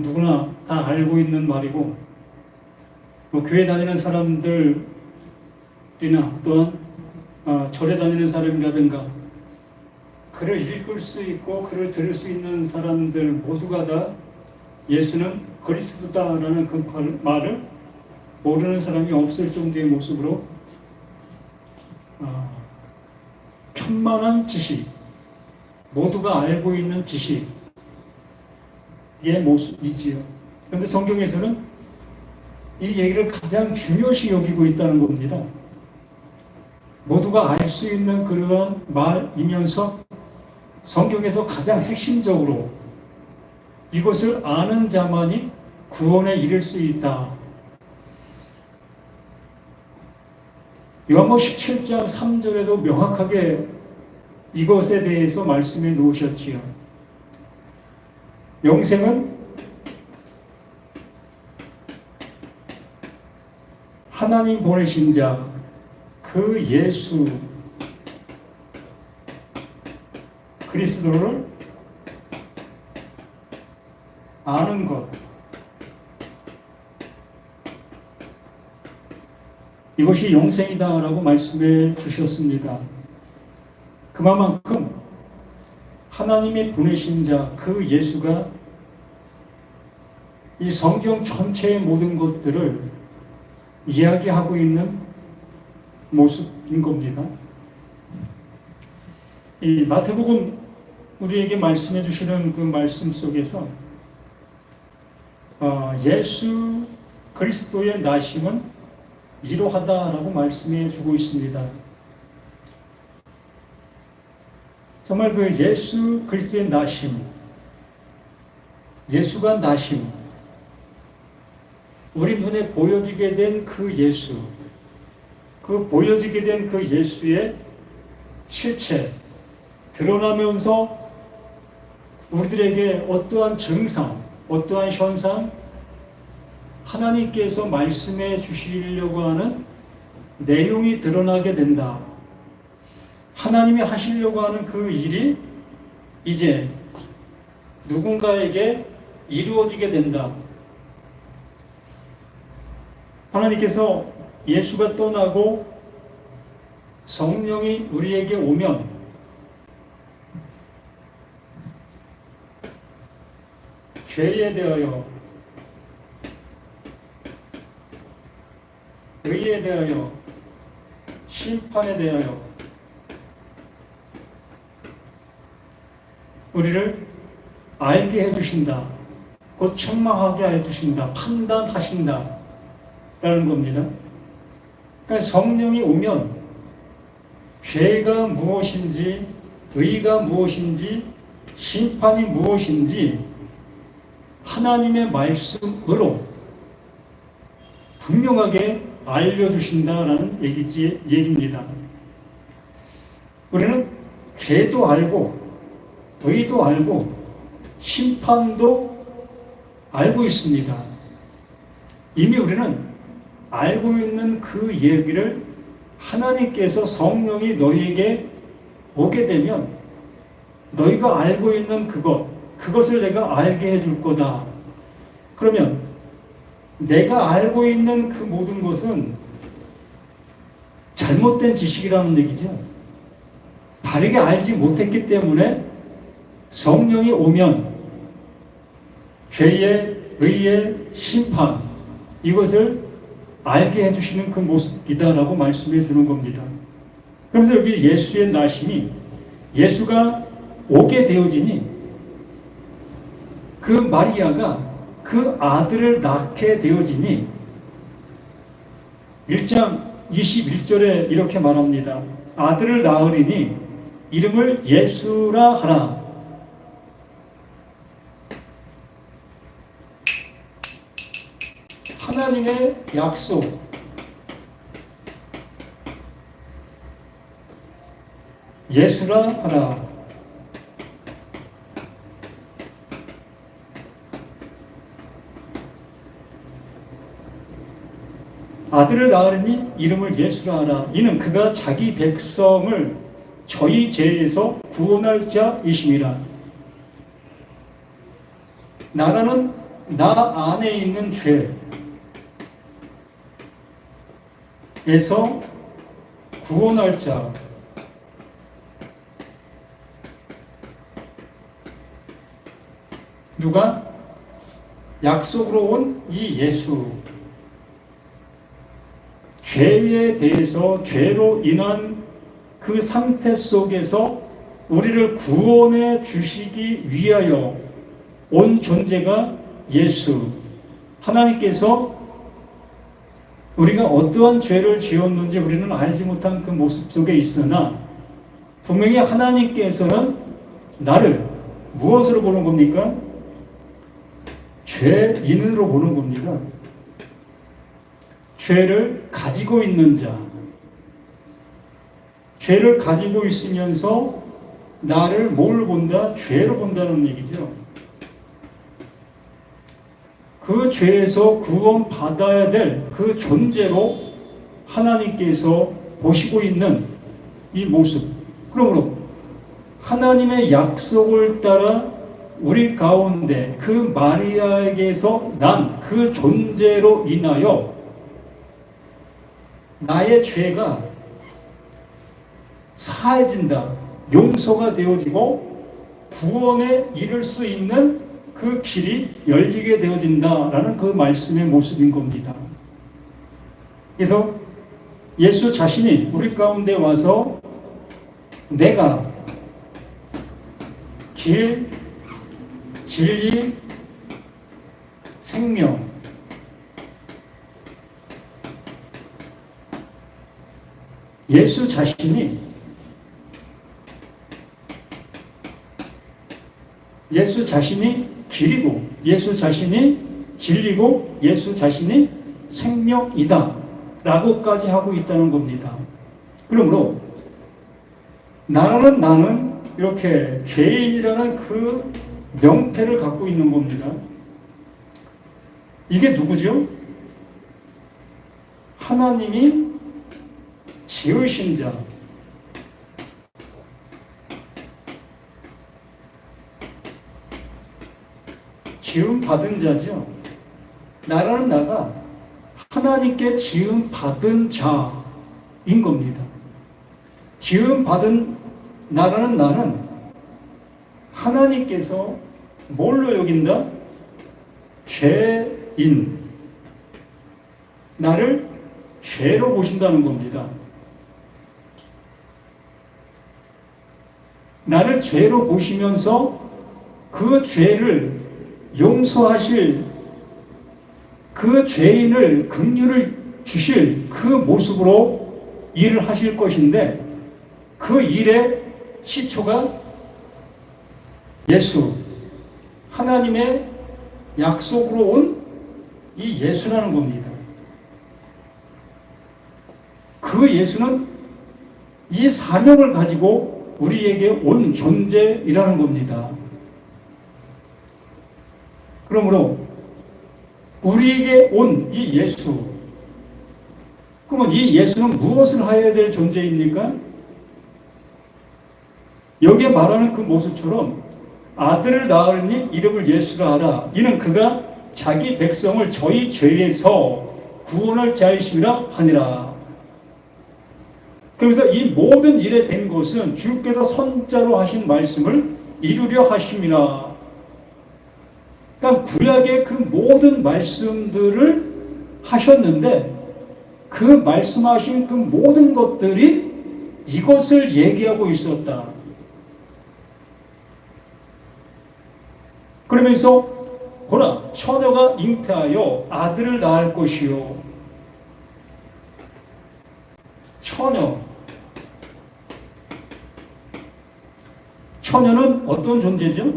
누구나 다 알고 있는 말이고, 교회 다니는 사람들이나 또한 절에 다니는 사람이라든가 글을 읽을 수 있고 글을 들을 수 있는 사람들 모두가 다 예수는 그리스도다라는 그 말을 모르는 사람이 없을 정도의 모습으로 편만한 지식, 모두가 알고 있는 지식의 모습이지요. 그런데 성경에서는 이 얘기를 가장 중요시 여기고 있다는 겁니다. 모두가 알 수 있는 그러한 말이면서 성경에서 가장 핵심적으로 이것을 아는 자만이 구원에 이를 수 있다. 요한복음 17장 3절에도 명확하게 이것에 대해서 말씀해 놓으셨지요. 영생은 하나님 보내신 자, 그 예수 그리스도를 아는 것, 이것이 영생이다라고 말씀해 주셨습니다. 그만큼 하나님이 보내신 자, 그 예수가 이 성경 전체의 모든 것들을 이야기하고 있는 모습인 겁니다. 이 마태복음 우리에게 말씀해 주시는 그 말씀 속에서 예수 그리스도의 나심은 이러하다라고 말씀해 주고 있습니다. 정말 그 예수 그리스도의 나심, 예수가 나심, 우리 눈에 보여지게 된 그 예수, 그 보여지게 된 그 예수의 실체, 드러나면서 우리들에게 어떠한 증상, 어떠한 현상, 하나님께서 말씀해 주시려고 하는 내용이 드러나게 된다. 하나님이 하시려고 하는 그 일이 이제 누군가에게 이루어지게 된다. 하나님께서 예수가 떠나고 성령이 우리에게 오면 죄에 대하여, 의에 대하여, 심판에 대하여 우리를 알게 해주신다. 곧 책망하게 해주신다. 판단하신다. 라는 겁니다. 그러니까 성령이 오면 죄가 무엇인지, 의가 무엇인지, 심판이 무엇인지 하나님의 말씀으로 분명하게 알려주신다라는 얘기입니다. 우리는 죄도 알고, 의도 알고, 심판도 알고 있습니다. 이미 우리는 알고 있는 그 얘기를 하나님께서 성령이 너희에게 오게 되면 너희가 알고 있는 그것을 내가 알게 해줄 거다. 그러면 내가 알고 있는 그 모든 것은 잘못된 지식이라는 얘기죠. 바르게 알지 못했기 때문에 성령이 오면 죄의, 의의 심판, 이것을 알게 해주시는 그 모습이다라고 말씀해 주는 겁니다. 그래서 여기 예수의 나심이 예수가 오게 되어지니 그 마리아가 그 아들을 낳게 되어지니 1장 21절에 이렇게 말합니다. 아들을 낳으리니 이름을 예수라 하라. 하나님의 약속, 예수라 하라. 아들을 낳으리니 이름을 예수라 하라. 이는 그가 자기 백성을 저희 죄에서 구원할 자이심이라. 나라는 나 안에 있는 죄에서 구원할 자, 누가? 약속으로 온 이 예수. 죄에 대해서 죄로 인한 그 상태 속에서 우리를 구원해 주시기 위하여 온 존재가 예수. 하나님께서 우리가 어떠한 죄를 지었는지 우리는 알지 못한 그 모습 속에 있으나 분명히 하나님께서는 나를 무엇으로 보는 겁니까? 죄인으로 보는 겁니다. 죄를 가지고 있는 자, 죄를 가지고 있으면서 나를 뭘로 본다? 죄로 본다는 얘기죠. 그 죄에서 구원받아야 될 그 존재로 하나님께서 보시고 있는 이 모습. 그러므로 하나님의 약속을 따라 우리 가운데 그 마리아에게서 난 그 존재로 인하여 나의 죄가 사해진다, 용서가 되어지고 구원에 이를 수 있는 그 길이 열리게 되어진다라는 그 말씀의 모습인 겁니다. 그래서 예수 자신이 우리 가운데 와서 내가 길, 진리, 생명, 예수 자신이 길이고 예수 자신이 진리고 예수 자신이 생명이다 라고까지 하고 있다는 겁니다. 그러므로 나는 이렇게 죄인이라는 그 명패를 갖고 있는 겁니다. 이게 누구죠? 하나님이 지으신 자, 지음 받은 자죠. 나라는 나가 하나님께 지음 받은 자인 겁니다. 지음 받은 나라는 나는 하나님께서 뭘로 여긴다? 죄인. 나를 죄로 보신다는 겁니다. 나를 죄로 보시면서 그 죄를 용서하실, 그 죄인을 긍휼을 주실 그 모습으로 일을 하실 것인데 그 일의 시초가 예수, 하나님의 약속으로 온 이 예수라는 겁니다. 그 예수는 이 사명을 가지고 우리에게 온 존재이라는 겁니다. 그러므로 우리에게 온 이 예수, 그러면 이 예수는 무엇을 해야 될 존재입니까? 여기에 말하는 그 모습처럼 아들을 낳으니 이름을 예수라 하라. 이는 그가 자기 백성을 저희 죄에서 구원할 자이심이라 하니라. 그래서 이 모든 일에 된 것은 주께서 선자로 하신 말씀을 이루려 하심이라. 그러니까 구약의 그 모든 말씀들을 하셨는데 그 말씀하신 그 모든 것들이 이것을 얘기하고 있었다. 그러면서 보라, 처녀가 잉태하여 아들을 낳을 것이요. 처녀는 어떤 존재죠?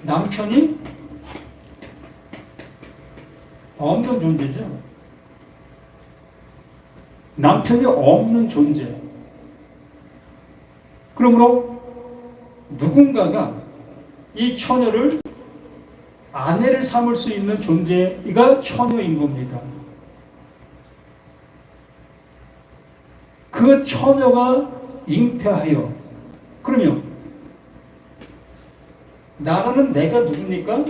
남편이 없는 존재죠. 남편이 없는 존재. 그러므로 누군가가 이 처녀를 아내를 삼을 수 있는 존재가 처녀인 겁니다. 그 처녀가 잉태하여, 그러면 나라는 내가 누굽니까?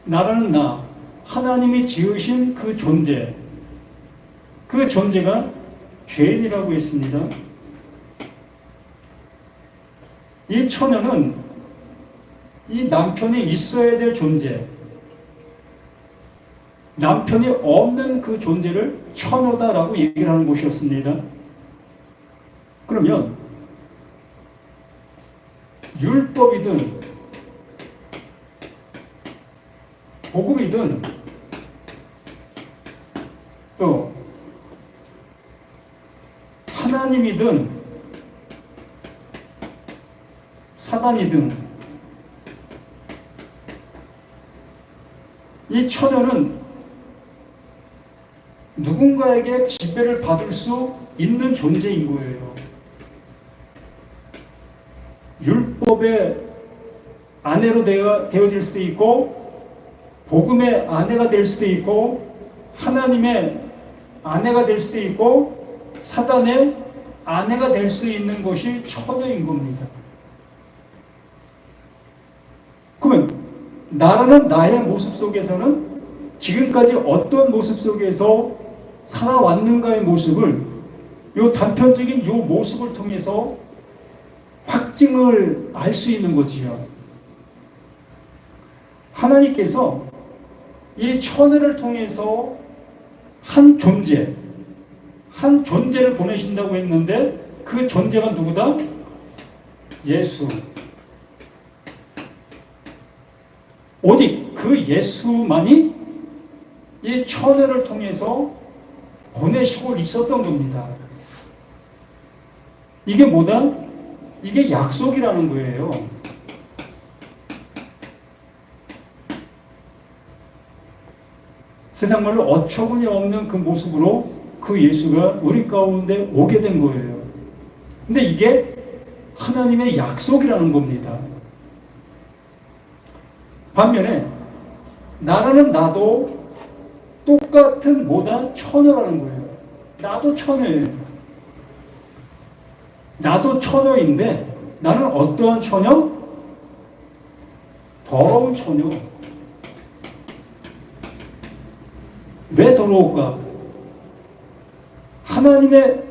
나라는 나, 하나님이 지으신 그 존재, 그 존재가 죄인이라고 했습니다. 이 처녀는 이 남편이 있어야 될 존재, 남편이 없는 그 존재를 처녀다라고 얘기를 하는 것이었습니다. 그러면 율법이든 복음이든 또 하나님이든 사단이든 이 처녀는 누군가에게 지배를 받을 수 있는 존재인 거예요. 율법의 아내로 되어질 수도 있고 복음의 아내가 될 수도 있고 하나님의 아내가 될 수도 있고 사단의 아내가 될 수 있는 것이 처녀인 겁니다. 그러면 나라는 나의 모습 속에서는 지금까지 어떤 모습 속에서 살아왔는가의 모습을 요 단편적인 요 모습을 통해서 확증을 알 수 있는 거지요. 하나님께서 이 처녀를 통해서 한 존재를 보내신다고 했는데 그 존재가 누구다? 예수. 오직 그 예수만이 이 처녀를 통해서 보내시고 있었던 겁니다. 이게 뭐다? 이게 약속이라는 거예요. 세상 말로 어처구니 없는 그 모습으로 그 예수가 우리 가운데 오게 된 거예요. 근데 이게 하나님의 약속이라는 겁니다. 반면에 나라는 나도 똑같은 뭐다? 처녀라는 거예요. 나도 처녀예요. 나도 처녀인데 나는 어떠한 처녀? 더러운 처녀. 왜 더러울까? 하나님의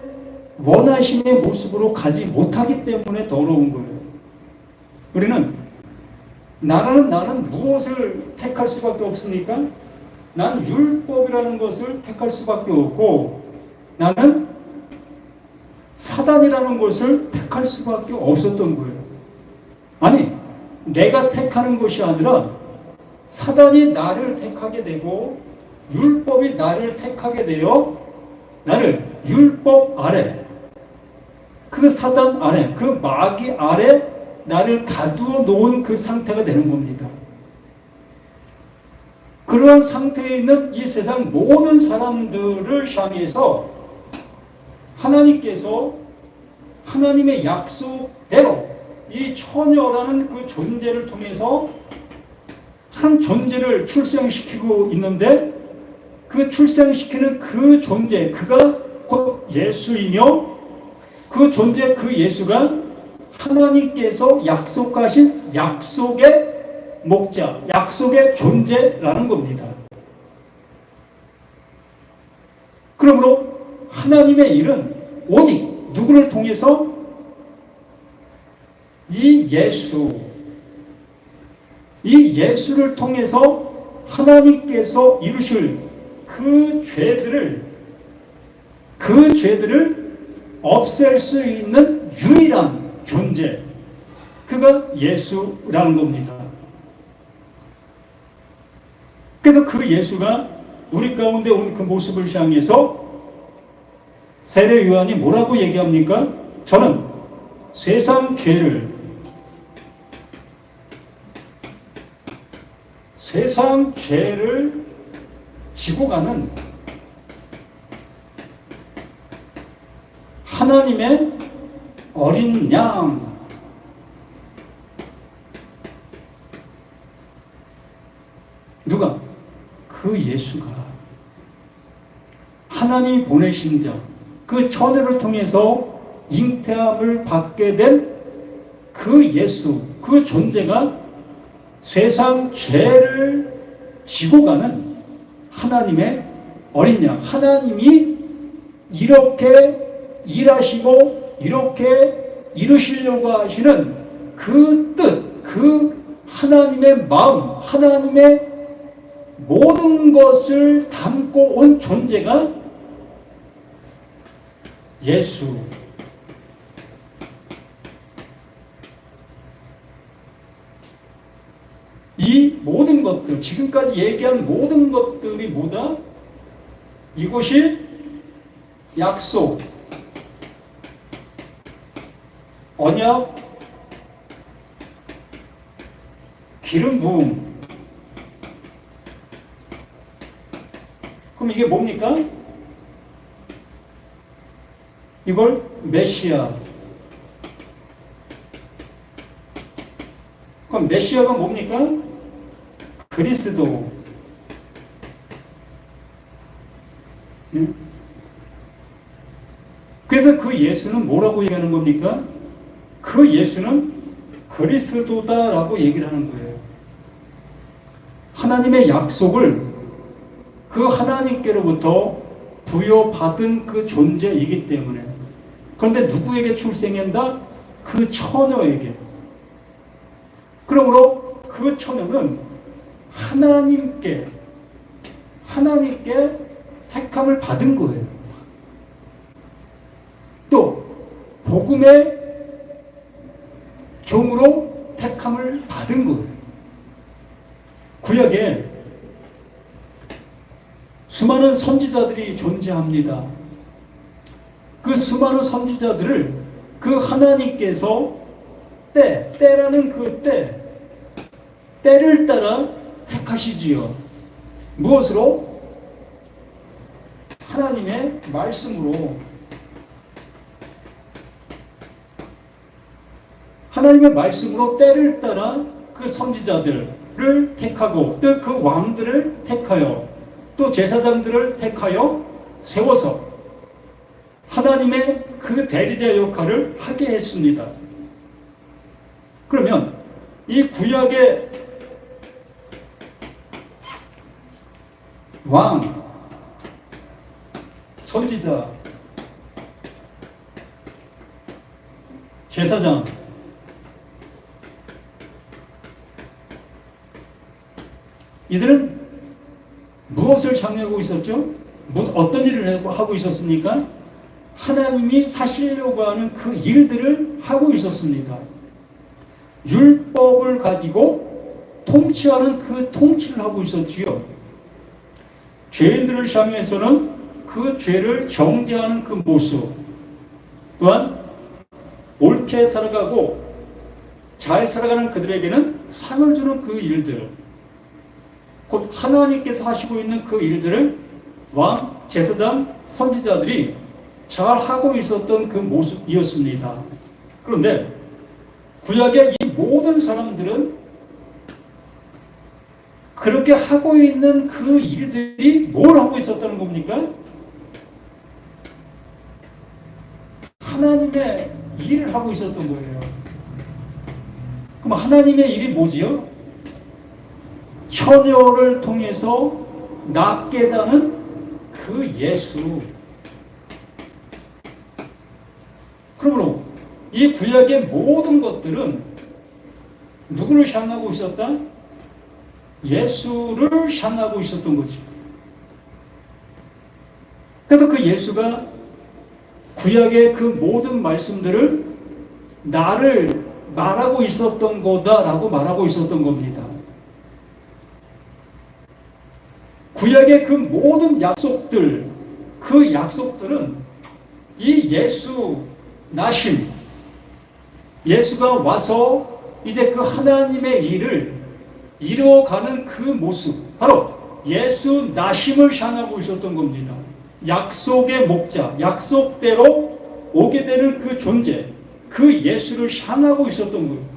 원하심의 모습으로 가지 못하기 때문에 더러운 거예요. 우리는 나는 무엇을 택할 수밖에 없으니까 난 율법이라는 것을 택할 수밖에 없고 나는 사단이라는 것을 택할 수밖에 없었던 거예요. 아니, 내가 택하는 것이 아니라 사단이 나를 택하게 되고 율법이 나를 택하게 되어 나를 율법 아래, 그 사단 아래, 그 마귀 아래 나를 가두어 놓은 그 상태가 되는 겁니다. 그러한 상태에 있는 이 세상 모든 사람들을 향해서 하나님께서 하나님의 약속대로 이 처녀라는 그 존재를 통해서 한 존재를 출생시키고 있는데 그 출생시키는 그 존재, 그가 곧 예수이며 그 존재, 그 예수가 하나님께서 약속하신 약속의 목자, 약속의 존재라는 겁니다. 그러므로 하나님의 일은 오직 누구를 통해서? 이 예수를 통해서 하나님께서 이루실 그 죄들을 없앨 수 있는 유일한 존재, 그가 예수라는 겁니다. 그래서 그 예수가 우리 가운데 온 그 모습을 향해서 세례 요한이 뭐라고 얘기합니까? 저는 세상 죄를 지고 가는 하나님의 어린 양, 누가? 그 예수가 하나님이 보내신 자, 그 처녀를 통해서 잉태함을 받게 된 그 예수, 그 존재가 세상 죄를 지고 가는 하나님의 어린 양, 하나님이 이렇게 일하시고 이렇게 이루시려고 하시는 그 뜻, 그 하나님의 마음, 하나님의 모든 것을 담고 온 존재가 예수. 이 모든 것들, 지금까지 얘기한 모든 것들이 뭐다? 이것이 약속, 언약, 기름 부음. 그럼 이게 뭡니까? 이걸 메시아. 그럼 메시아가 뭡니까? 그리스도. 그래서 그 예수는 뭐라고 얘기하는 겁니까? 그 예수는 그리스도다라고 얘기를 하는 거예요. 하나님의 약속을 그 하나님께로부터 부여받은 그 존재이기 때문에. 그런데 누구에게 출생한다? 그 처녀에게. 그러므로 그 처녀는 하나님께 택함을 받은 거예요. 또 복음의 종으로 택함을 받은 거예요. 구약에 수많은 선지자들이 존재합니다. 그 수많은 선지자들을 그 하나님께서 때라는 그 때를 따라 택하시지요. 무엇으로? 하나님의 말씀으로. 하나님의 말씀으로 때를 따라 그 선지자들을 택하고 또 그 왕들을 택하여 또 제사장들을 택하여 세워서 하나님의 그 대리자 역할을 하게 했습니다. 그러면 이 구약의 왕, 선지자, 제사장, 이들은 무엇을 장려하고 있었죠? 어떤 일을 하고 있었습니까? 하나님이 하시려고 하는 그 일들을 하고 있었습니다. 율법을 가지고 통치하는 그 통치를 하고 있었지요. 죄인들을 향해서는 그 죄를 정죄하는 그 모습, 또한 옳게 살아가고 잘 살아가는 그들에게는 상을 주는 그 일들, 곧 하나님께서 하시고 있는 그 일들을 왕, 제사장, 선지자들이 잘 하고 있었던 그 모습이었습니다. 그런데 구약의 이 모든 사람들은 그렇게 하고 있는 그 일들이 뭘 하고 있었다는 겁니까? 하나님의 일을 하고 있었던 거예요. 그럼 하나님의 일이 뭐지요? 처녀를 통해서 낫게 하는 그 예수. 그러므로 이 구약의 모든 것들은 누구를 향하고 있었다? 예수를 향하고 있었던 거죠. 그래도 그 예수가 구약의 그 모든 말씀들을 나를 말하고 있었던 거다라고 말하고 있었던 겁니다. 구약의 그 모든 약속들, 그 약속들은 이 예수 나심, 예수가 와서 이제 그 하나님의 일을 이루어가는 그 모습, 바로 예수 나심을 향하고 있었던 겁니다. 약속의 목자, 약속대로 오게 되는 그 존재, 그 예수를 향하고 있었던 거예요.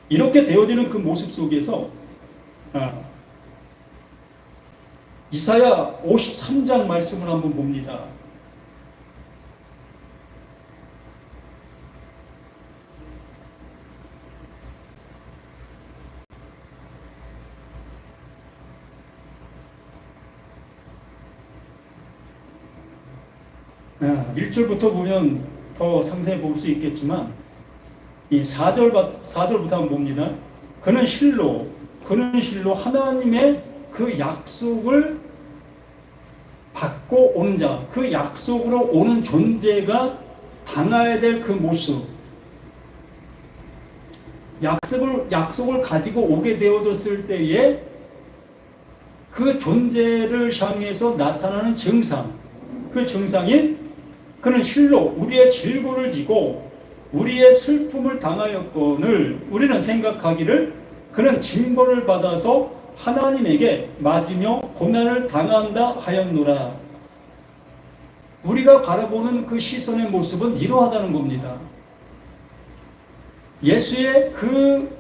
이렇게 되어지는 그 모습 속에서 이사야 53장 말씀을 한번 봅니다. 1절부터 보면 더 상세히 볼 수 있겠지만 이 4절부터 한번 봅니다. 그는 실로 하나님의 그 약속을 받고 오는 자, 그 약속으로 오는 존재가 당해야 될 그 모습, 약속을 가지고 오게 되어졌을 때에 그 존재를 향해서 나타나는 증상, 그 증상이 그는 실로 우리의 질고를 지고 우리의 슬픔을 당하였거늘 우리는 생각하기를 그는 징벌을 받아서 하나님에게 맞으며 고난을 당한다 하였노라. 우리가 바라보는 그 시선의 모습은 이러하다는 겁니다. 예수의 그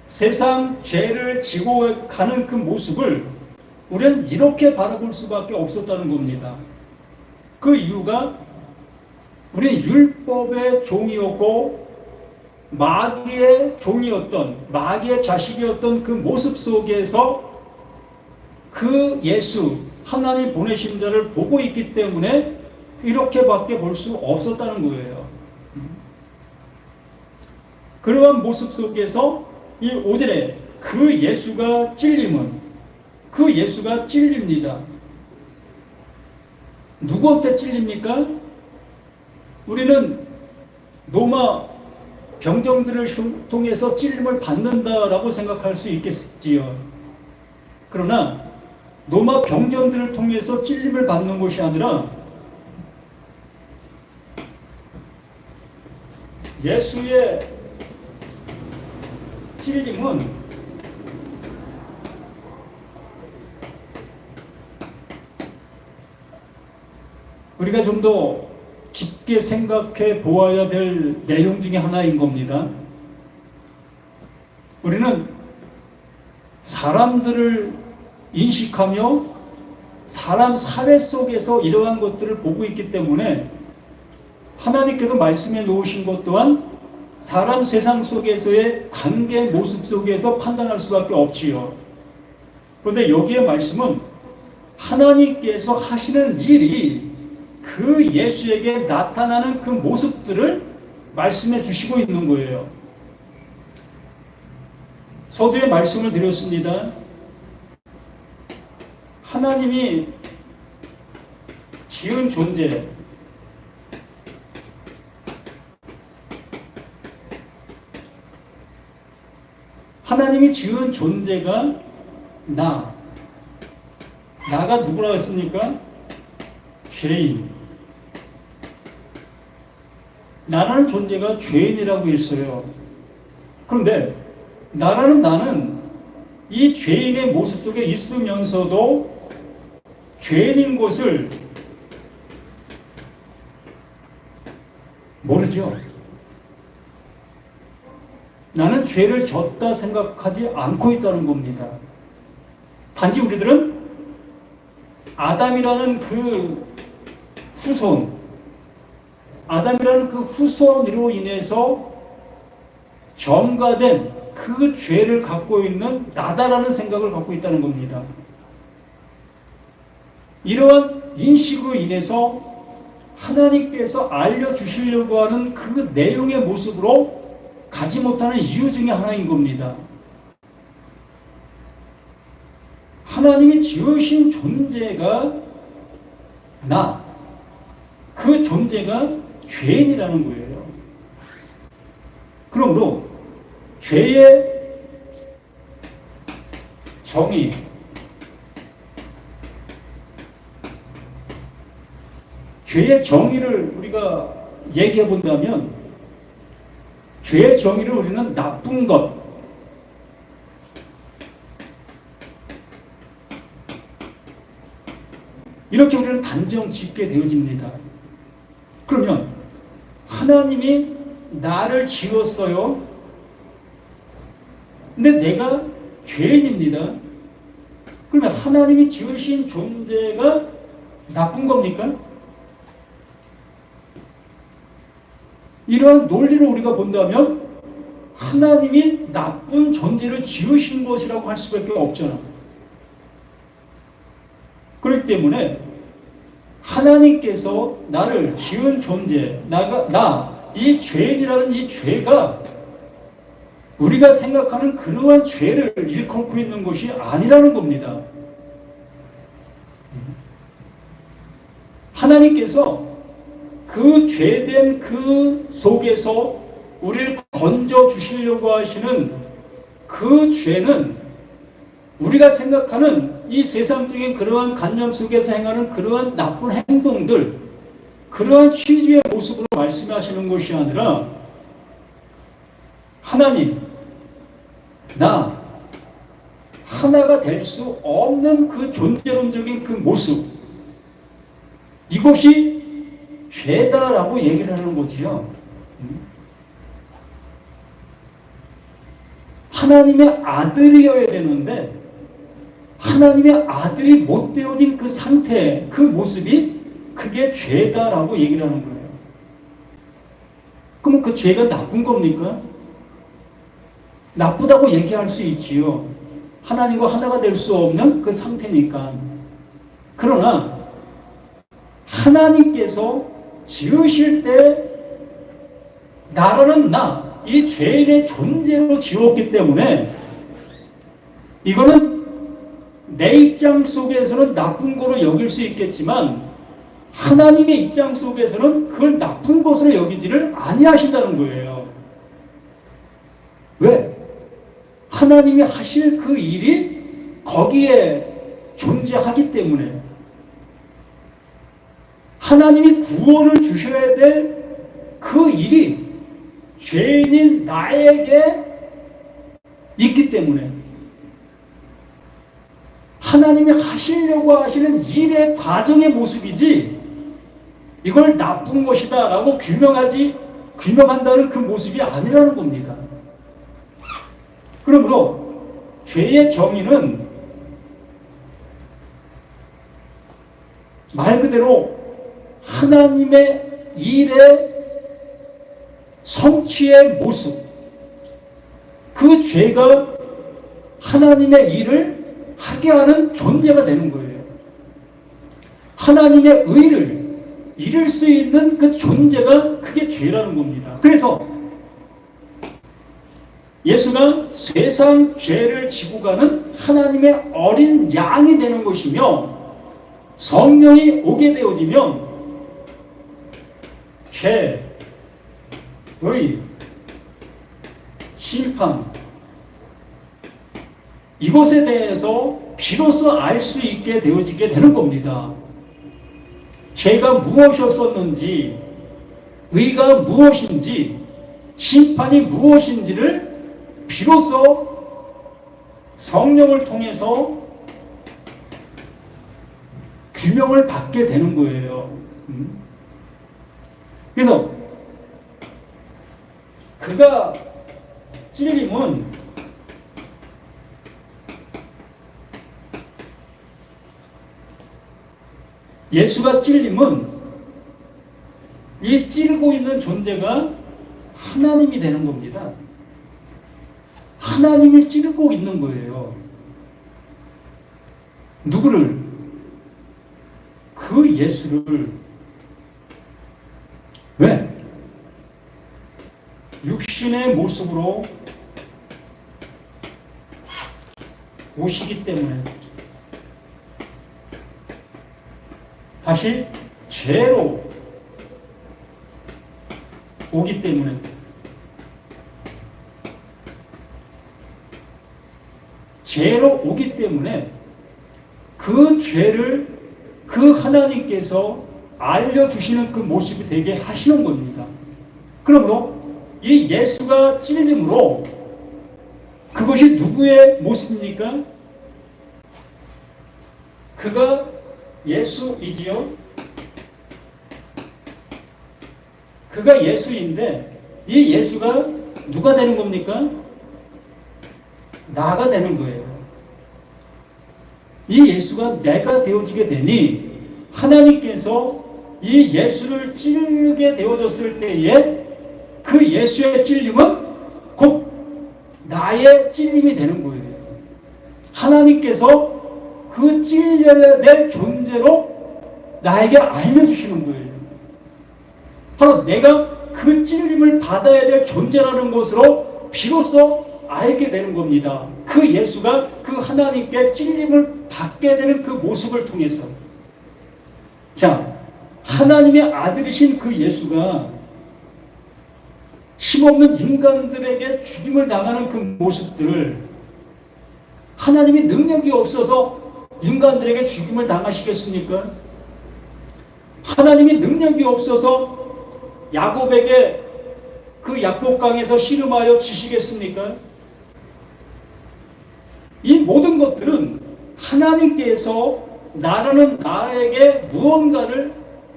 세상 죄를 지고 가는 그 모습을 우리는 이렇게 바라볼 수밖에 없었다는 겁니다. 그 이유가 우리는 율법의 종이었고 마귀의 종이었던, 마귀의 자식이었던 그 모습 속에서 그 예수, 하나님 보내신 자를 보고 있기 때문에 이렇게밖에 볼 수 없었다는 거예요. 그러한 모습 속에서 이 5절에 그 예수가 찔립니다. 누구한테 찔립니까? 우리는 로마 병정들을 통해서 찔림을 받는다라고 생각할 수 있겠지요. 그러나 로마 병정들을 통해서 찔림을 받는 것이 아니라 예수의 찔림은 우리가 좀 더 깊게 생각해 보아야 될 내용 중에 하나인 겁니다. 우리는 사람들을 인식하며 사람 사회 속에서 이러한 것들을 보고 있기 때문에 하나님께서 말씀해 놓으신 것 또한 사람 세상 속에서의 관계 모습 속에서 판단할 수밖에 없지요. 그런데 여기에 말씀은 하나님께서 하시는 일이 그 예수에게 나타나는 그 모습들을 말씀해 주시고 있는 거예요. 서두에 말씀을 드렸습니다. 하나님이 지은 존재, 하나님이 지은 존재가 나가 누구라고 했습니까? 죄인. 나라는 존재가 죄인이라고 했어요. 그런데 나는 이 죄인의 모습 속에 있으면서도 죄인인 것을 모르죠. 나는 죄를 졌다 생각하지 않고 있다는 겁니다. 단지 우리들은 아담이라는 그 후손으로 인해서 점가된 그 죄를 갖고 있는 나다라는 생각을 갖고 있다는 겁니다. 이러한 인식으로 인해서 하나님께서 알려주시려고 하는 그 내용의 모습으로 가지 못하는 이유 중에 하나인 겁니다. 하나님이 지으신 존재가 그 존재가 죄인이라는 거예요. 그러므로 죄의 정의, 죄의 정의를 우리가 얘기해 본다면 죄의 정의를 우리는 나쁜 것, 이렇게 우리는 단정 짓게 되어집니다. 그러면 하나님이 나를 지었어요. 근데 내가 죄인입니다. 그러면 하나님이 지으신 존재가 나쁜 겁니까? 이러한 논리로 우리가 본다면 하나님이 나쁜 존재를 지으신 것이라고 할 수밖에 없잖아. 그렇기 때문에 하나님께서 나를 지은 존재, 이 죄인이라는 이 죄가 우리가 생각하는 그러한 죄를 일컫고 있는 것이 아니라는 겁니다. 하나님께서 그 죄된 그 속에서 우리를 건져 주시려고 하시는 그 죄는 우리가 생각하는 이 세상적인 그러한 관념 속에서 행하는 그러한 나쁜 행동들, 그러한 취지의 모습으로 말씀하시는 것이 아니라 하나님, 나 하나가 될 수 없는 그 존재론적인 그 모습, 이것이 죄다라고 얘기를 하는 거지요. 하나님의 아들이어야 되는데 하나님의 아들이 못 되어진 그 상태, 그 모습이 그게 죄다라고 얘기를 하는 거예요. 그럼 그 죄가 나쁜 겁니까? 나쁘다고 얘기할 수 있지요. 하나님과 하나가 될 수 없는 그 상태니까. 그러나 하나님께서 지으실 때 나라는 이 죄인의 존재로 지었기 때문에 이거는 내 입장 속에서는 나쁜 거로 여길 수 있겠지만 하나님의 입장 속에서는 그걸 나쁜 것으로 여기지를 아니하신다는 거예요. 왜? 하나님이 하실 그 일이 거기에 존재하기 때문에 하나님이 구원을 주셔야 될 그 일이 죄인인 나에게 있기 때문에 하나님이 하시려고 하시는 일의 과정의 모습이지 이걸 나쁜 것이다 라고 규명한다는 그 모습이 아니라는 겁니다. 그러므로 죄의 정의는 말 그대로 하나님의 일의 성취의 모습, 그 죄가 하나님의 일을 하게 하는 존재가 되는 거예요. 하나님의 의를 이룰 수 있는 그 존재가 그게 죄라는 겁니다. 그래서 예수가 세상 죄를 지고 가는 하나님의 어린 양이 되는 것이며 성령이 오게 되어지면 죄, 의, 심판, 이것에 대해서 비로소 알 수 있게 되어지게 되는 겁니다. 죄가 무엇이었었는지, 의가 무엇인지, 심판이 무엇인지를 비로소 성령을 통해서 규명을 받게 되는 거예요. 그래서 그가 찔림은 예수가 찔림은 이 찌르고 있는 존재가 하나님이 되는 겁니다. 하나님이 찌르고 있는 거예요. 누구를? 그 예수를. 왜? 육신의 모습으로 오시기 때문에, 다시 죄로 오기 때문에, 죄로 오기 때문에 그 죄를 그 하나님께서 알려주시는 그 모습이 되게 하시는 겁니다. 그러므로 이 예수가 찔림으로 그것이 누구의 모습입니까? 그가 예수이지요. 그가 예수인데 이 예수가 누가 되는 겁니까? 나가 되는 거예요. 이 예수가 내가 되어지게 되니 하나님께서 이 예수를 찌르게 되어졌을 때에 그 예수의 찔림은 곧 나의 찔림이 되는 거예요. 하나님께서 그 찔려야 될 존재로 나에게 알려주시는 거예요. 바로 내가 그 찔림을 받아야 될 존재라는 것으로 비로소 알게 되는 겁니다. 그 예수가 그 하나님께 찔림을 받게 되는 그 모습을 통해서. 자, 하나님의 아들이신 그 예수가 힘없는 인간들에게 죽임을 당하는 그 모습들을 하나님이 능력이 없어서 인간들에게 죽임을 당하시겠습니까? 하나님이 능력이 없어서 야곱에게 그 약복강에서 씨름하여 지시겠습니까? 이 모든 것들은 하나님께서 나에게 무언가를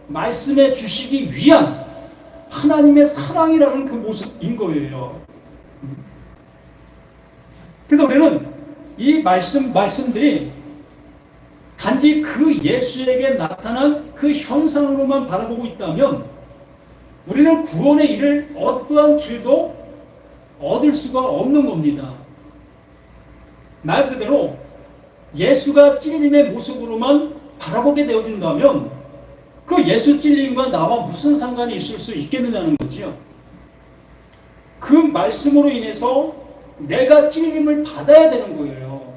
말씀해 주시기 위한 하나님의 사랑이라는 그 모습인 거예요. 그래서 우리는 이 말씀들이 단지 그 예수에게 나타난 그 현상으로만 바라보고 있다면 우리는 구원의 일을 어떠한 길도 얻을 수가 없는 겁니다. 말 그대로 예수가 찔림의 모습으로만 바라보게 되어진다면 그 예수 찔림과 나와 무슨 상관이 있을 수 있겠느냐는 거죠. 그 말씀으로 인해서 내가 찔림을 받아야 되는 거예요.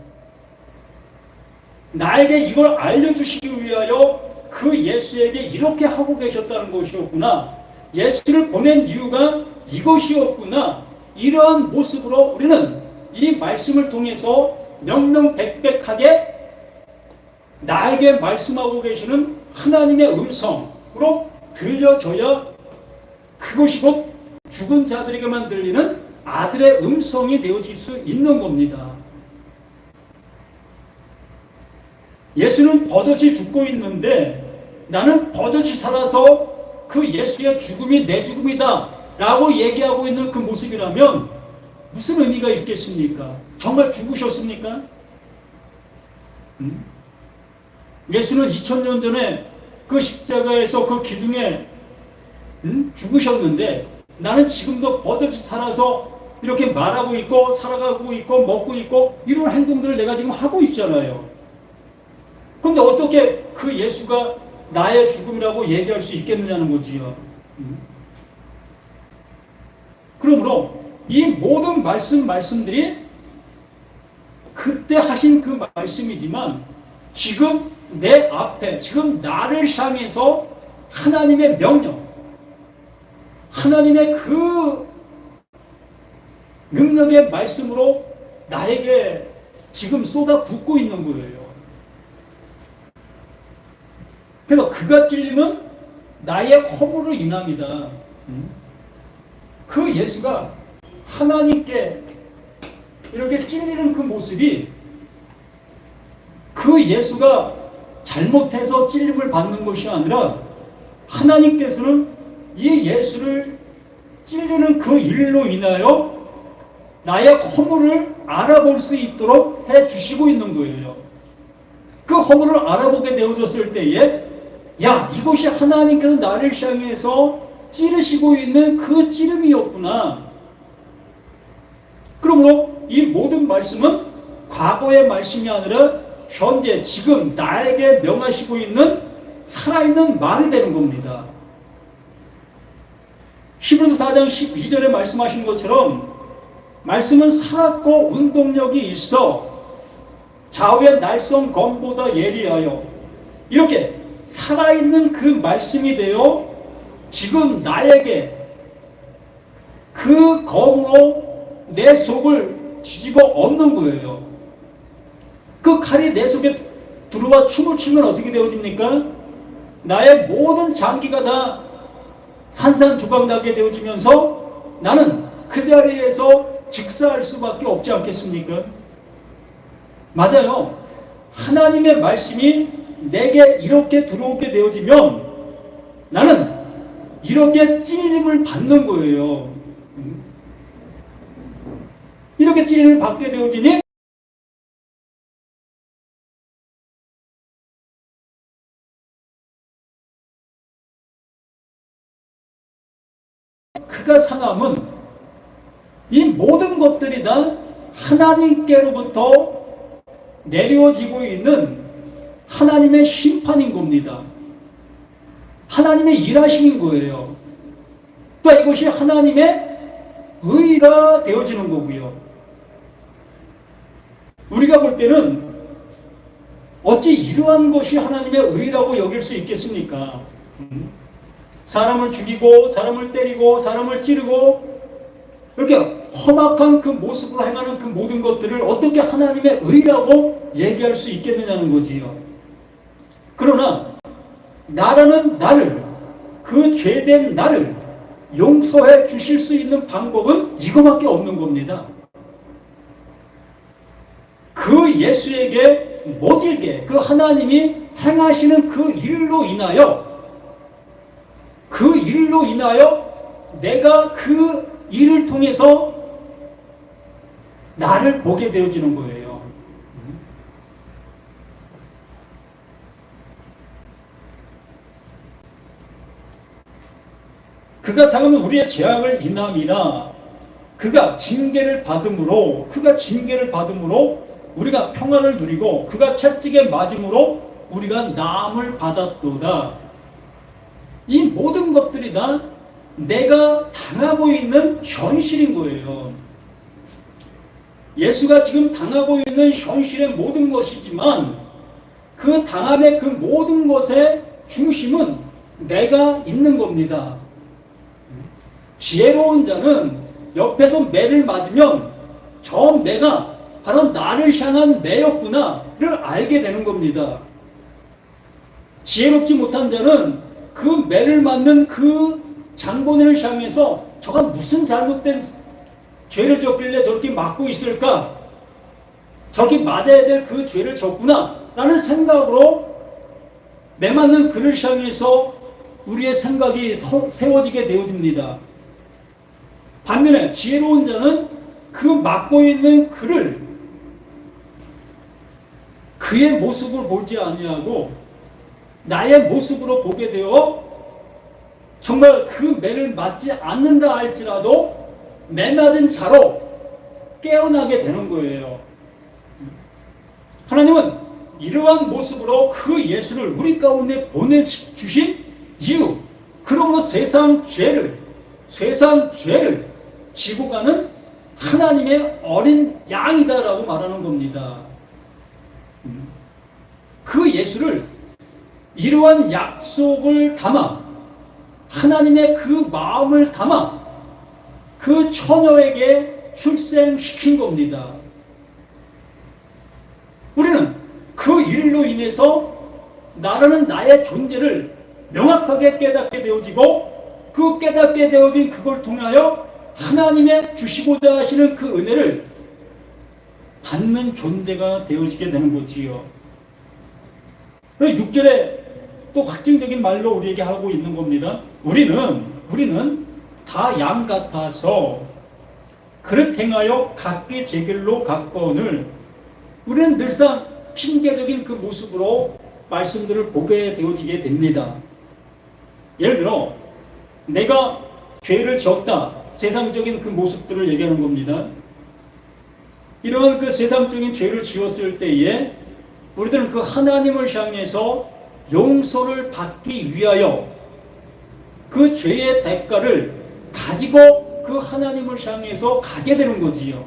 나에게 이걸 알려주시기 위하여 그 예수에게 이렇게 하고 계셨다는 것이었구나. 예수를 보낸 이유가 이것이었구나. 이러한 모습으로 우리는 이 말씀을 통해서 명명백백하게 나에게 말씀하고 계시는 하나님의 음성으로 들려줘야 그것이 곧 죽은 자들에게만 들리는 아들의 음성이 되어질 수 있는 겁니다. 예수는 버젓이 죽고 있는데 나는 버젓이 살아서 그 예수의 죽음이 내 죽음이다 라고 얘기하고 있는 그 모습이라면 무슨 의미가 있겠습니까? 정말 죽으셨습니까? 예수는 2000년 전에 그 십자가에서 그 기둥에 죽으셨는데 나는 지금도 버젓이 살아서 이렇게 말하고 있고 살아가고 있고 먹고 있고 이런 행동들을 내가 지금 하고 있잖아요. 그런데 어떻게 그 예수가 나의 죽음이라고 얘기할 수 있겠느냐는 거지요. 그러므로 이 모든 말씀들이 그때 하신 그 말씀이지만 지금 내 앞에 지금 나를 향해서 하나님의 명령, 하나님의 그 능력의 말씀으로 나에게 지금 쏟아붓고 있는 거예요. 그래서 그가 찔림은 나의 허물로 인함이다. 그 예수가 하나님께 이렇게 찔리는 그 모습이 그 예수가 잘못해서 찔림을 받는 것이 아니라 하나님께서는 이 예수를 찔리는 그 일로 인하여 나의 허물을 알아볼 수 있도록 해주시고 있는 거예요. 그 허물을 알아보게 되어졌을 때에 야, 이것이 하나님께서 나를 향해서 찌르시고 있는 그 찌름이었구나. 그러므로 이 모든 말씀은 과거의 말씀이 아니라 현재 지금 나에게 명하시고 있는 살아있는 말이 되는 겁니다. 히브리서 4장 12절에 말씀하신 것처럼 말씀은 살았고 운동력이 있어 좌우의 날선 검보다 예리하여 이렇게 살아있는 그 말씀이 되어 지금 나에게 그 검으로 내 속을 뒤집어 엎는 거예요. 그 칼이 내 속에 들어와 춤을 추면 어떻게 되어집니까? 나의 모든 장기가 다 산산조각나게 되어지면서 나는 그 자리에서 직사할 수밖에 없지 않겠습니까? 맞아요. 하나님의 말씀이 내게 이렇게 들어오게 되어지면 나는 이렇게 찔림을 받는 거예요. 이렇게 찔림을 받게 되어지니 그가 상함은 이 모든 것들이 다 하나님께로부터 내려지고 있는 하나님의 심판인 겁니다. 하나님의 일하심인 거예요. 또 이것이 하나님의 의가 되어지는 거고요. 우리가 볼 때는 어찌 이러한 것이 하나님의 의라고 여길 수 있겠습니까? 사람을 죽이고 사람을 때리고 사람을 찌르고 이렇게 험악한 그 모습으로 행하는 그 모든 것들을 어떻게 하나님의 의라고 얘기할 수 있겠느냐는 거지요. 그러나 나라는 나를, 그 죄된 나를 용서해 주실 수 있는 방법은 이거밖에 없는 겁니다. 그 예수에게 모질게 그 하나님이 행하시는 그 일로 인하여 내가 그 일을 통해서 나를 보게 되어지는 거예요. 그가 상하면 우리의 죄악을 인함이나 그가 징계를 받음으로 우리가 평안을 누리고 그가 채찍에 맞음으로 우리가 나음을 받았도다. 이 모든 것들이 다 내가 당하고 있는 현실인 거예요. 예수가 지금 당하고 있는 현실의 모든 것이지만 그 당함의 그 모든 것의 중심은 내가 있는 겁니다. 지혜로운 자는 옆에서 매를 맞으면 저 매가 바로 나를 향한 매였구나를 알게 되는 겁니다. 지혜롭지 못한 자는 그 매를 맞는 그 장본인을 향해서 저가 무슨 잘못된 죄를 졌길래 저렇게 맞고 있을까? 저렇게 맞아야 될 그 죄를 졌구나 라는 생각으로 매 맞는 그를 향해서 우리의 생각이 세워지게 되어집니다. 반면에 지혜로운 자는 그 맞고 있는 그의 모습을 보지 아니하고 나의 모습으로 보게 되어 정말 그 매를 맞지 않는다 할지라도 매 맞은 자로 깨어나게 되는 거예요. 하나님은 이러한 모습으로 그 예수를 우리 가운데 보내주신 이유, 그러므로 세상 죄를 지고 가는 하나님의 어린 양이다라고 말하는 겁니다. 그 예수를 이러한 약속을 담아 하나님의 그 마음을 담아 그 처녀에게 출생시킨 겁니다. 우리는 그 일로 인해서 나라는 나의 존재를 명확하게 깨닫게 되어지고 그 깨닫게 되어진 그걸 통하여 하나님의 주시고자 하시는 그 은혜를 받는 존재가 되어지게 되는 거지요. 6절에 또 확증적인 말로 우리에게 하고 있는 겁니다. 우리는 다 양 같아서 그릇 행하여 각기 제 길로 갔거늘. 우리는 늘상 핑계적인 그 모습으로 말씀들을 보게 되어지게 됩니다. 예를 들어 내가 죄를 지었다, 세상적인 그 모습들을 얘기하는 겁니다. 이러한 그 세상적인 죄를 지었을 때에 우리들은 그 하나님을 향해서 용서를 받기 위하여 그 죄의 대가를 가지고 그 하나님을 향해서 가게 되는 거지요.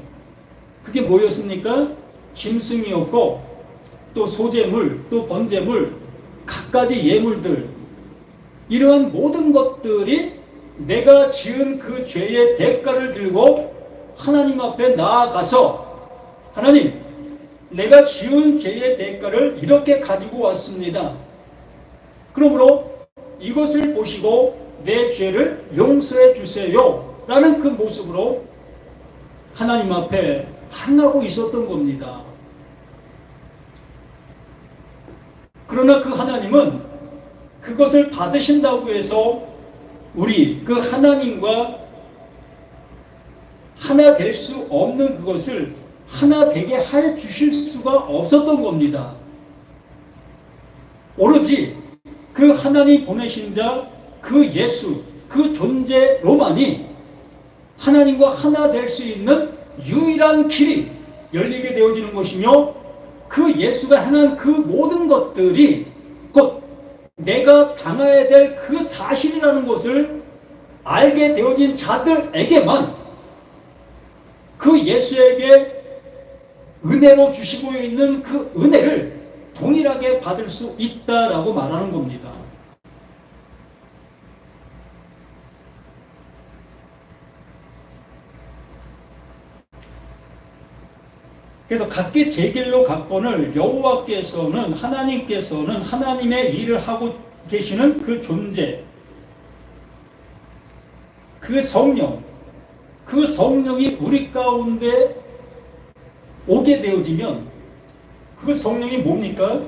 그게 뭐였습니까? 짐승이었고 또 소재물, 또 번제물, 갖가지 예물들, 이러한 모든 것들이 내가 지은 그 죄의 대가를 들고 하나님 앞에 나아가서 하나님, 내가 지은 죄의 대가를 이렇게 가지고 왔습니다. 그러므로 이것을 보시고 내 죄를 용서해 주세요 라는 그 모습으로 하나님 앞에 행하고 있었던 겁니다. 그러나 그 하나님은 그것을 받으신다고 해서 우리 그 하나님과 하나 될 수 없는 그것을 하나 되게 해 주실 수가 없었던 겁니다. 오로지 그 하나님 보내신 자, 그 예수, 그 존재로만이 하나님과 하나 될 수 있는 유일한 길이 열리게 되어지는 것이며 그 예수가 행한 그 모든 것들이 곧 내가 당해야 될 그 사실이라는 것을 알게 되어진 자들에게만 그 예수에게 은혜로 주시고 있는 그 은혜를 동일하게 받을 수 있다라고 말하는 겁니다. 그래서 각기 제 길로 갔거늘 여호와께서는 하나님께서는 하나님의 일을 하고 계시는 그 존재, 그 성령, 그 성령이 우리 가운데 오게 되어지면 그 성령이 뭡니까?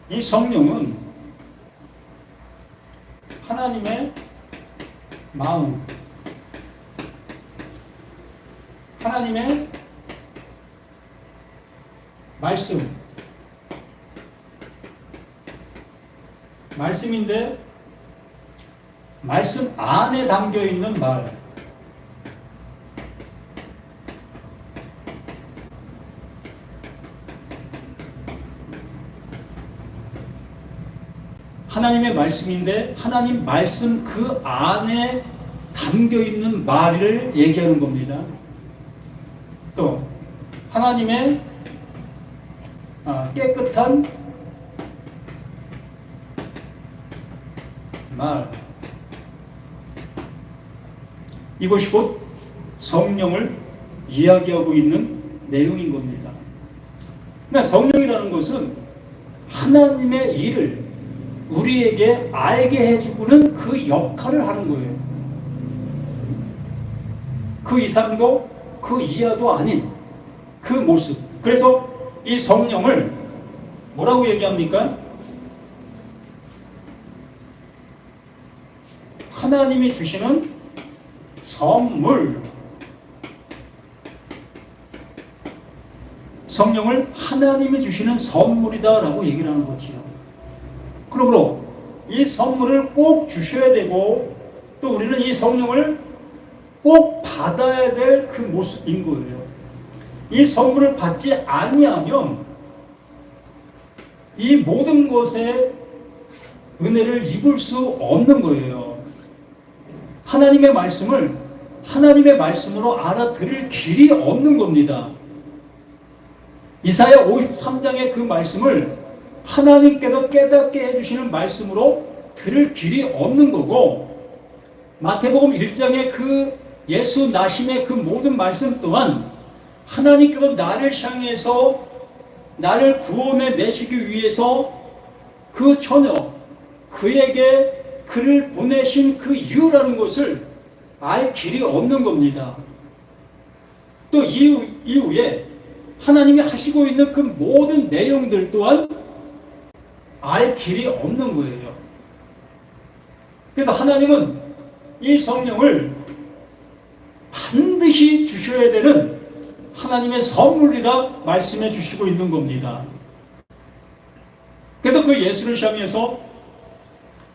이 성령은 하나님의 마음, 하나님의 말씀인데 말씀 안에 담겨 있는 말, 하나님의 말씀인데 하나님 말씀 그 안에 담겨 있는 말을 얘기하는 겁니다. 또 하나님의 깨끗한 말, 이것이 곧 성령을 이야기하고 있는 내용인 겁니다. 그러니까 성령이라는 것은 하나님의 일을 우리에게 알게 해주고는 그 역할을 하는 거예요. 그 이상도 그 이하도 아닌 그 모습. 그래서 이 성령을 뭐라고 얘기합니까? 하나님이 주시는 선물. 성령을 하나님이 주시는 선물이다라고 얘기를 하는 거지요. 그러므로 이 선물을 꼭 주셔야 되고 또 우리는 이 성령을 꼭 받아야 될 그 모습인 거예요. 이 선물을 받지 아니하면 이 모든 것에 은혜를 입을 수 없는 거예요. 하나님의 말씀을 하나님의 말씀으로 알아들을 길이 없는 겁니다. 이사야 53장의 그 말씀을 하나님께서 깨닫게 해주시는 말씀으로 들을 길이 없는 거고, 마태복음 1장의 그 예수 나심의 그 모든 말씀 또한 하나님께서 나를 향해서 나를 구원에 내시기 위해서 그 처녀 그에게 그를 보내신 그 이유라는 것을 알 길이 없는 겁니다. 또 이후에 하나님이 하시고 있는 그 모든 내용들 또한 알 길이 없는 거예요. 그래서 하나님은 이 성령을 반드시 주셔야 되는 하나님의 선물이라 말씀해 주시고 있는 겁니다. 그래서 그 예수를 향해서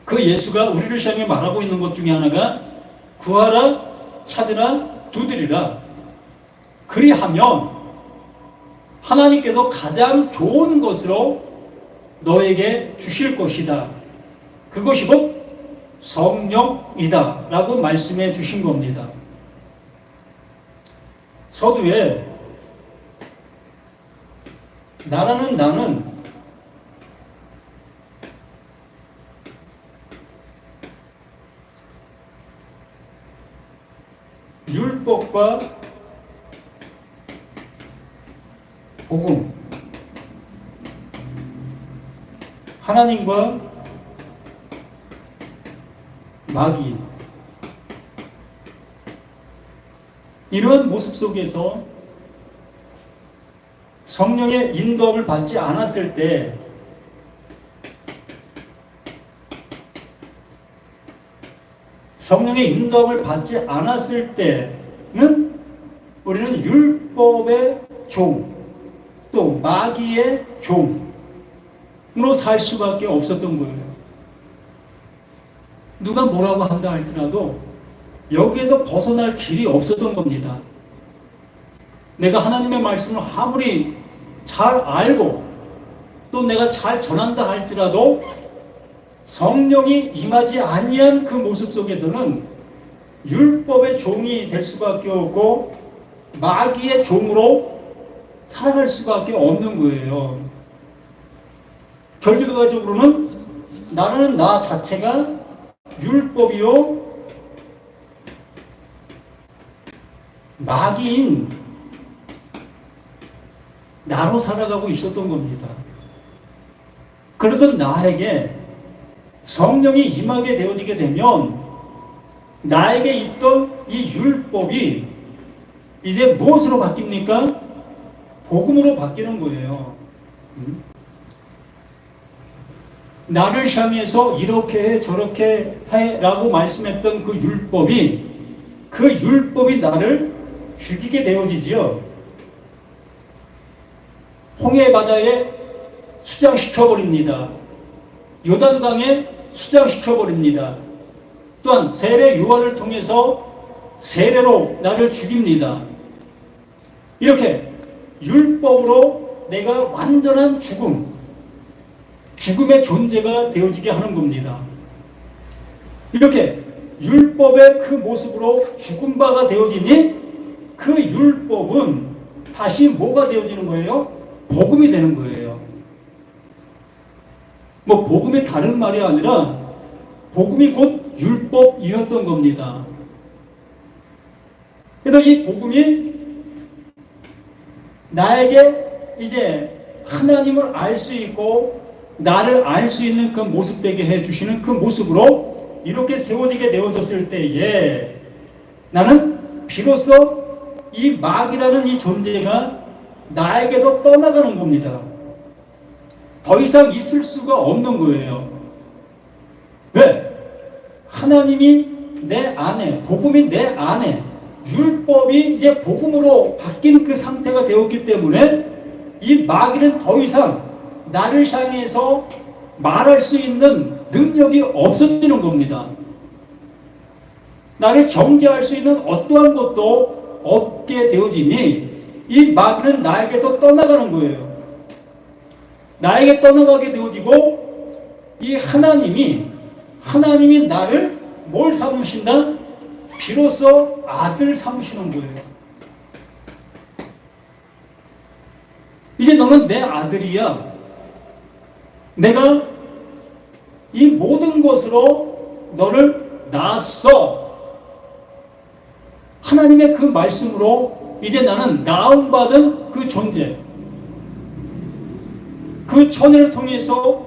그 예수가 우리를 향해 말하고 있는 것 중에 하나가 구하라, 찾으라, 두드리라. 그리하면 하나님께서 가장 좋은 것으로 너에게 주실 것이다. 그것이 곧 성령이다 라고 말씀해 주신 겁니다. 서두에 나는 율법과 복음, 하나님과 마귀, 이러한 모습 속에서 성령의 인도함을 받지 않았을 때 성령의 인도함을 받지 않았을 때는 우리는 율법의 종, 또 마귀의 종으로 살 수밖에 없었던 거예요. 누가 뭐라고 한다 할지라도 여기에서 벗어날 길이 없었던 겁니다. 내가 하나님의 말씀을 아무리 잘 알고 또 내가 잘 전한다 할지라도 성령이 임하지 아니한 그 모습 속에서는 율법의 종이 될 수밖에 없고 마귀의 종으로 살아갈 수밖에 없는 거예요. 결과적으로는 나는 나 자체가 율법이요 마귀인 나로 살아가고 있었던 겁니다. 그러던 나에게 성령이 임하게 되어지게 되면 나에게 있던 이 율법이 이제 무엇으로 바뀝니까? 복음으로 바뀌는 거예요. 나를 향해서 이렇게 해 저렇게 해 라고 말씀했던 그 율법이 나를 죽이게 되어지지요. 홍해 바다에 수장시켜버립니다. 요단강에 수장시켜버립니다. 또한 세례 요한을 통해서 세례로 나를 죽입니다. 이렇게 율법으로 내가 완전한 죽음의 존재가 되어지게 하는 겁니다. 이렇게 율법의 그 모습으로 죽은 바가 되어지니 그 율법은 다시 뭐가 되어지는 거예요? 복음이 되는 거예요. 복음이 다른 말이 아니라 복음이 곧 율법이었던 겁니다. 그래서 이 복음이 나에게 이제 하나님을 알 수 있고 나를 알 수 있는 그 모습 되게 해주시는 그 모습으로 이렇게 세워지게 되어졌을 때에 나는 비로소 이 마귀라는 이 존재가 나에게서 떠나가는 겁니다. 더 이상 있을 수가 없는 거예요. 왜? 하나님이 내 안에, 복음이 내 안에, 율법이 이제 복음으로 바뀐 그 상태가 되었기 때문에 이 마귀는 더 이상 나를 향해서 말할 수 있는 능력이 없어지는 겁니다. 나를 정죄할 수 있는 어떠한 것도 없게 되어지니 이 마귀는 나에게서 떠나가는 거예요. 나에게 떠나가게 되어지고 이 하나님이 나를 뭘 삼으신다? 비로소 아들 삼으시는 거예요. 이제 너는 내 아들이야. 내가 이 모든 것으로 너를 낳았어. 하나님의 그 말씀으로 이제 나는 낳음받은 그 존재, 그 천을 통해서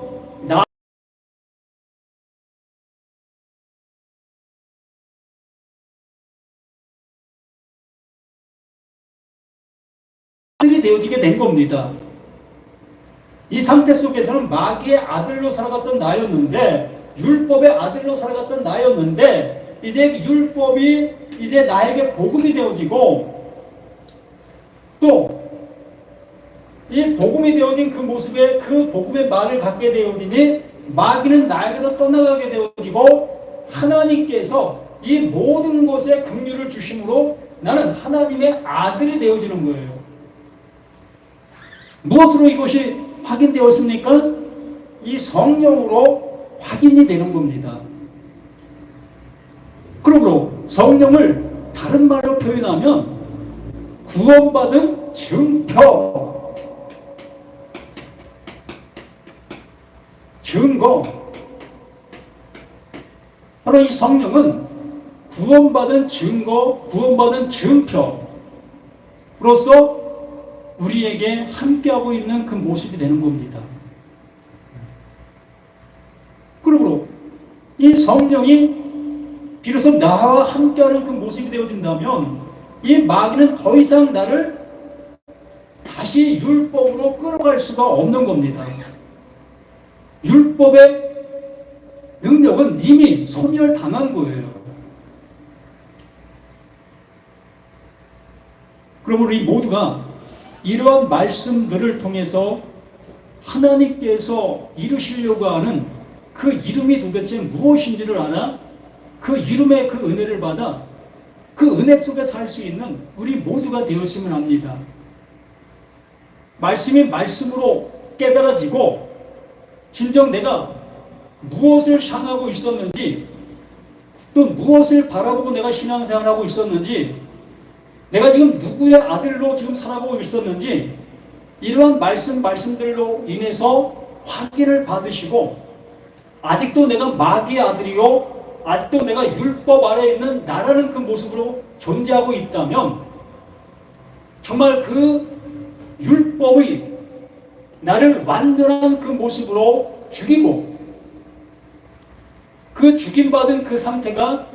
아들이 되어지게 된 겁니다. 이 상태 속에서는 마귀의 아들로 살아갔던 나였는데, 율법의 아들로 살아갔던 나였는데, 이제 율법이 이제 나에게 복음이 되어지고, 또 이 복음이 되어진 그 모습에 그 복음의 말을 갖게 되어지니 마귀는 나에게서 떠나가게 되어지고, 하나님께서 이 모든 것에 긍휼을 주심으로 나는 하나님의 아들이 되어지는 거예요. 무엇으로 이것이 확인되었습니까? 이 성령으로 확인이 되는 겁니다. 그러므로 성령을 다른 말로 표현하면 구원받은 증거. 바로 이 성령은 구원받은 증거, 구원받은 증표로서 우리에게 함께하고 있는 그 모습이 되는 겁니다. 그러므로 이 성령이 비로소 나와 함께하는 그 모습이 되어진다면 이 마귀는 더 이상 나를 다시 율법으로 끌어갈 수가 없는 겁니다. 율법의 능력은 이미 소멸당한 거예요. 그러므로 우리 모두가 이러한 말씀들을 통해서 하나님께서 이루시려고 하는 그 이름이 도대체 무엇인지를 알아 그 이름의 그 은혜를 받아 그 은혜 속에 살 수 있는 우리 모두가 되었으면 합니다. 말씀이 말씀으로 깨달아지고 진정 내가 무엇을 향하고 있었는지, 또 무엇을 바라보고 내가 신앙생활하고 있었는지, 내가 지금 누구의 아들로 지금 살아가고 있었는지, 이러한 말씀들로 인해서 확인을 받으시고, 아직도 내가 마귀의 아들이요, 아직도 내가 율법 아래에 있는 나라는 그 모습으로 존재하고 있다면, 정말 그 율법의 나를 완전한 그 모습으로 죽이고, 그 죽임받은 그 상태가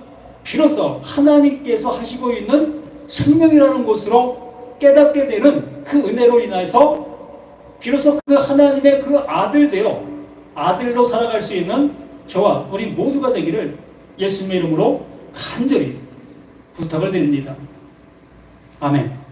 비로소 하나님께서 하시고 있는 생명이라는 것으로 깨닫게 되는 그 은혜로 인해서 비로소 그 하나님의 그 아들 되어 아들로 살아갈 수 있는 저와 우리 모두가 되기를 예수님의 이름으로 간절히 부탁을 드립니다. 아멘.